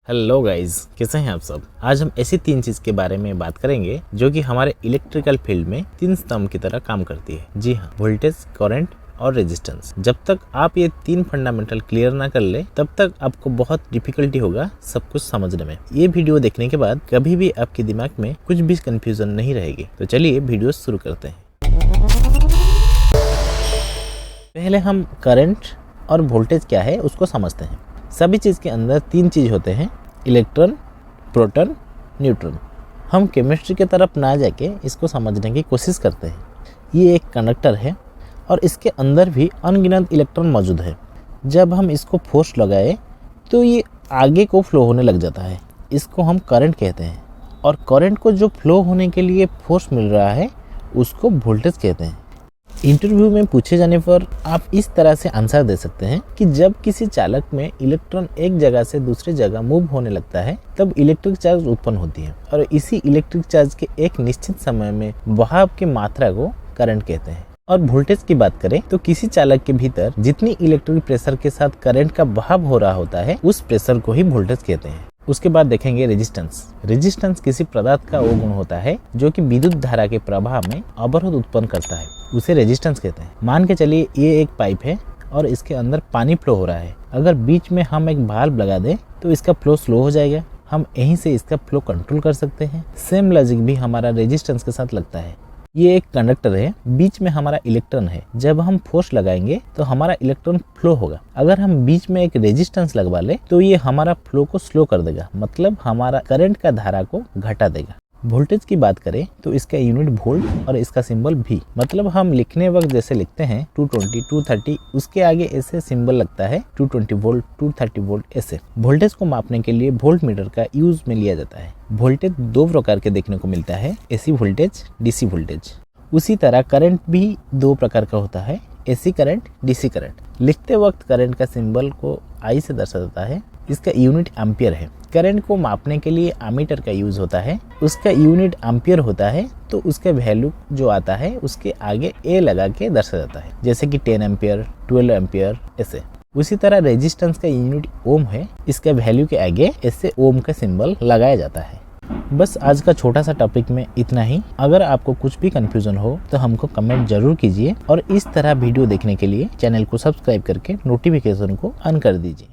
Hello guys, कैसे हैं आप सब। आज हम ऐसी 3 चीज के बारे में बात करेंगे जो कि हमारे इलेक्ट्रिकल फील्ड में 3 स्तंभ की तरह काम करती है। जी हाँ, वोल्टेज, करंट और रेजिस्टेंस। जब तक आप ये 3 फंडामेंटल क्लियर ना कर ले तब तक आपको बहुत डिफिकल्टी होगा सब कुछ समझने में। ये वीडियो देखने के बाद कभी भी आपके दिमाग में कुछ भी कंफ्यूजन नहीं रहेगी। तो चलिए वीडियो शुरू करते हैं। पहले हम करंट और वोल्टेज क्या है उसको समझते हैं। सभी चीज़ के अंदर 3 चीज़ होते हैं, इलेक्ट्रॉन, प्रोटॉन, न्यूट्रॉन। हम केमिस्ट्री की तरफ ना जाके इसको समझने की कोशिश करते हैं। ये एक कंडक्टर है और इसके अंदर भी अनगिनत इलेक्ट्रॉन मौजूद है। जब हम इसको फोर्स लगाए तो ये आगे को फ्लो होने लग जाता है। इसको हम करंट कहते हैं और करंट को जो फ्लो होने के लिए फोर्स मिल रहा है उसको वोल्टेज कहते हैं। इंटरव्यू में पूछे जाने पर आप इस तरह से आंसर दे सकते हैं कि जब किसी चालक में इलेक्ट्रॉन एक जगह से दूसरी जगह मूव होने लगता है तब इलेक्ट्रिक चार्ज उत्पन्न होती है और इसी इलेक्ट्रिक चार्ज के एक निश्चित समय में बहाव की मात्रा को करंट कहते हैं। और वोल्टेज की बात करें तो किसी चालक के भीतर जितनी इलेक्ट्रिक प्रेशर के साथ करंट का बहाव हो रहा होता है उस प्रेशर को ही वोल्टेज कहते हैं। उसके बाद देखेंगे रेजिस्टेंस। रेजिस्टेंस किसी पदार्थ का वो गुण होता है जो कि विद्युत धारा के प्रवाह में अवरोध उत्पन्न करता है, उसे रेजिस्टेंस कहते हैं। मान के चलिए ये एक पाइप है और इसके अंदर पानी फ्लो हो रहा है। अगर बीच में हम एक वाल्व लगा दें तो इसका फ्लो स्लो हो जाएगा। हम यहीं से इसका फ्लो कंट्रोल कर सकते हैं। सेम लॉजिक भी हमारा रेजिस्टेंस के साथ लगता है। ये एक कंडक्टर है, बीच में हमारा इलेक्ट्रॉन है। जब हम फोर्स लगाएंगे तो हमारा इलेक्ट्रॉन फ्लो होगा। अगर हम बीच में एक रेजिस्टेंस लगवा ले तो ये हमारा फ्लो को स्लो कर देगा, मतलब हमारा करंट का धारा को घटा देगा। वोल्टेज की बात करें तो इसका यूनिट वोल्ट और इसका सिंबल भी, मतलब हम लिखने वक्त जैसे लिखते हैं 220, 230, उसके आगे ऐसे सिंबल लगता है 220 वोल्ट, 230 वोल्ट ऐसे। वोल्टेज को मापने के लिए वोल्ट मीटर का यूज में लिया जाता है। वोल्टेज 2 प्रकार के देखने को मिलता है, एसी वोल्टेज, डीसी वोल्टेज। उसी तरह करंट भी 2 प्रकार का होता है, एसी करंट, डीसी करंट। लिखते वक्त करंट का सिंबल को आई से दर्शाया जाता है। इसका यूनिट एम्पियर है। करंट को मापने के लिए एमीटर का यूज होता है, उसका यूनिट एम्पियर होता है, तो उसका वैल्यू जो आता है उसके आगे ए लगा के दर्शाया जाता है, जैसे कि 10 एम्पियर, 12 एम्पियर ऐसे। उसी तरह रेजिस्टेंस का यूनिट ओम है, इसका वैल्यू के आगे ऐसे ओम का सिंबल लगाया जाता है। बस आज का छोटा सा टॉपिक में इतना ही। अगर आपको कुछ भी कंफ्यूजन हो तो हमको कमेंट जरूर कीजिए और इस तरह वीडियो देखने के लिए चैनल को सब्सक्राइब करके नोटिफिकेशन को ऑन कर दीजिए।